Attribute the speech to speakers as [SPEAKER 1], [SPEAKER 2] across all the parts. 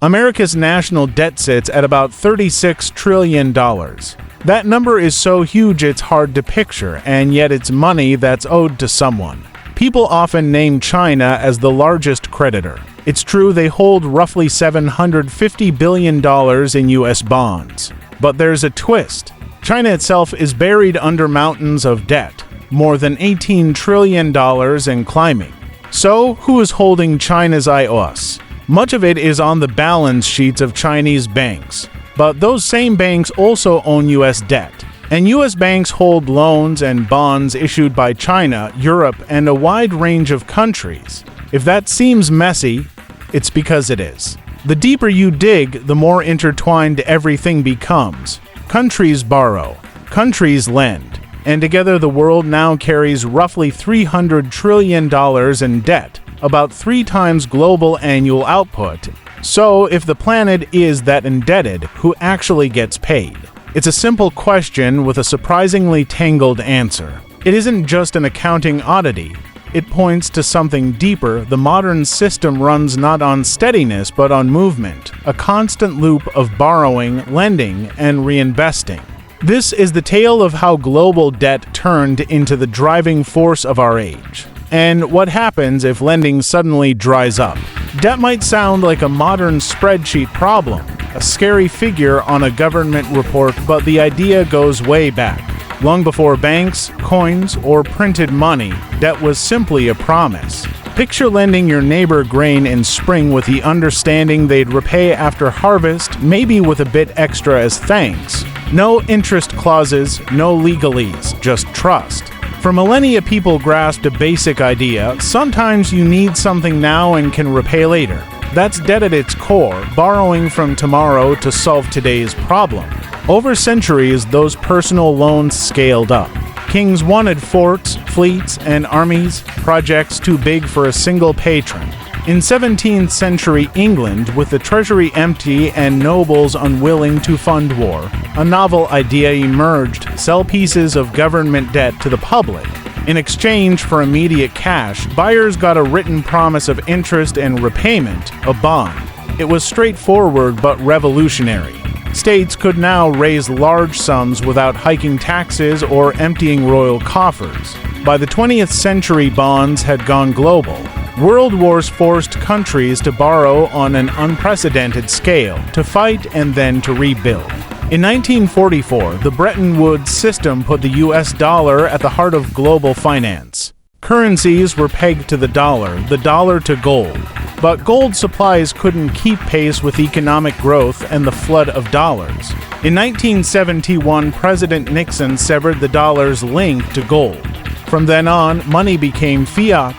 [SPEAKER 1] America's national debt sits at about $36 trillion. That number is so huge it's hard to picture, and yet it's money that's owed to someone. People often name China as the largest creditor. It's true they hold roughly $750 billion in U.S. bonds. But there's a twist. China itself is buried under mountains of debt, more than $18 trillion and climbing. So, who is holding China's IOS? Much of it is on the balance sheets of Chinese banks. But those same banks also own U.S. debt. And U.S. banks hold loans and bonds issued by China, Europe, and a wide range of countries. If that seems messy, it's because it is. The deeper you dig, the more intertwined everything becomes. Countries borrow, countries lend, and together the world now carries roughly $300 trillion in debt, about 3 times global annual output. So, if the planet is that indebted, who actually gets paid? It's a simple question with a surprisingly tangled answer. It isn't just an accounting oddity. It points to something deeper. The modern system runs not on steadiness but on movement, a constant loop of borrowing, lending, and reinvesting. This is the tale of how global debt turned into the driving force of our age. And what happens if lending suddenly dries up? Debt might sound like a modern spreadsheet problem, a scary figure on a government report, but the idea goes way back. Long before banks, coins, or printed money, debt was simply a promise. Picture lending your neighbor grain in spring with the understanding they'd repay after harvest, maybe with a bit extra as thanks. No interest clauses, no legalese, just trust. For millennia, people grasped a basic idea: sometimes you need something now and can repay later. That's debt at its core, borrowing from tomorrow to solve today's problem. Over centuries, those personal loans scaled up. Kings wanted forts, fleets, and armies, projects too big for a single patron. In 17th century England, with the treasury empty and nobles unwilling to fund war, a novel idea emerged: sell pieces of government debt to the public. In exchange for immediate cash, buyers got a written promise of interest and repayment, a bond. It was straightforward but revolutionary. States could now raise large sums without hiking taxes or emptying royal coffers. By the 20th century, bonds had gone global. World wars forced countries to borrow on an unprecedented scale, to fight and then to rebuild. In 1944, the Bretton Woods system put the US dollar at the heart of global finance. Currencies were pegged to the dollar to gold. But gold supplies couldn't keep pace with economic growth and the flood of dollars. In 1971, President Nixon severed the dollar's link to gold. From then on, money became fiat,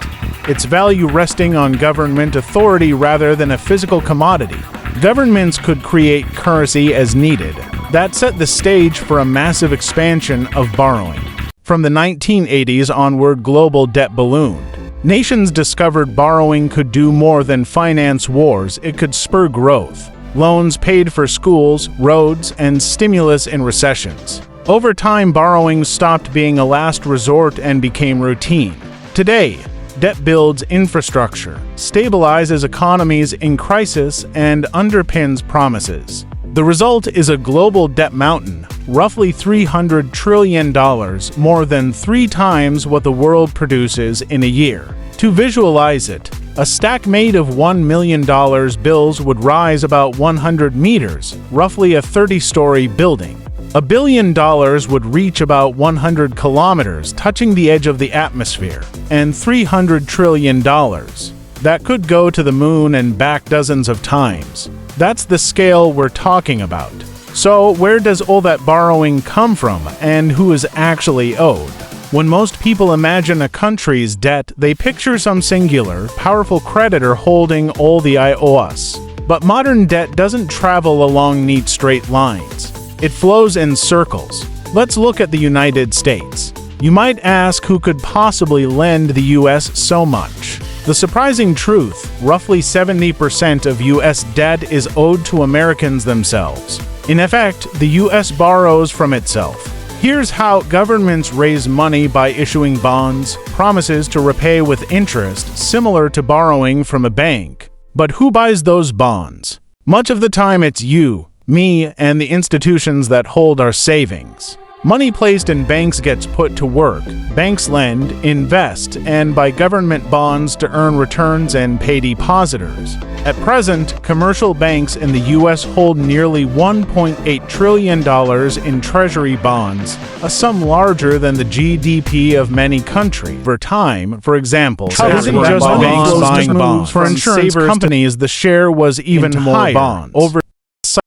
[SPEAKER 1] its value resting on government authority rather than a physical commodity. Governments could create currency as needed. That set the stage for a massive expansion of borrowing. From the 1980s onward, global debt ballooned. Nations discovered borrowing could do more than finance wars. It could spur growth. Loans paid for schools, roads, and stimulus in recessions. Over time, borrowing stopped being a last resort and became routine. Today, debt builds infrastructure, stabilizes economies in crisis, and underpins promises. The result is a global debt mountain, roughly $300 trillion, more than 3 times what the world produces in a year. To visualize it, a stack made of $1 million bills would rise about 100 meters, roughly a 30-story building. $1 billion would reach about 100 kilometers, touching the edge of the atmosphere, and $300 trillion. That could go to the moon and back dozens of times. That's the scale we're talking about. So, where does all that borrowing come from, and who is actually owed? When most people imagine a country's debt, they picture some singular, powerful creditor holding all the IOS. But modern debt doesn't travel along neat straight lines. It flows in circles. Let's look at the United States. You might ask, who could possibly lend the US so much? The surprising truth: roughly 70% of US debt is owed to Americans themselves. In effect, the US borrows from itself. Here's how: governments raise money by issuing bonds, promises to repay with interest, similar to borrowing from a bank. But who buys those bonds? Much of the time it's you, me, and the institutions that hold our savings. Money placed in banks gets put to work. Banks lend, invest, and buy government bonds to earn returns and pay depositors. At present, commercial banks in the U.S. hold nearly $1.8 trillion in treasury bonds, a sum larger than the GDP of many countries. Over time, for example, it isn't just banks buying bonds. For insurance companies, the share was even higher. Over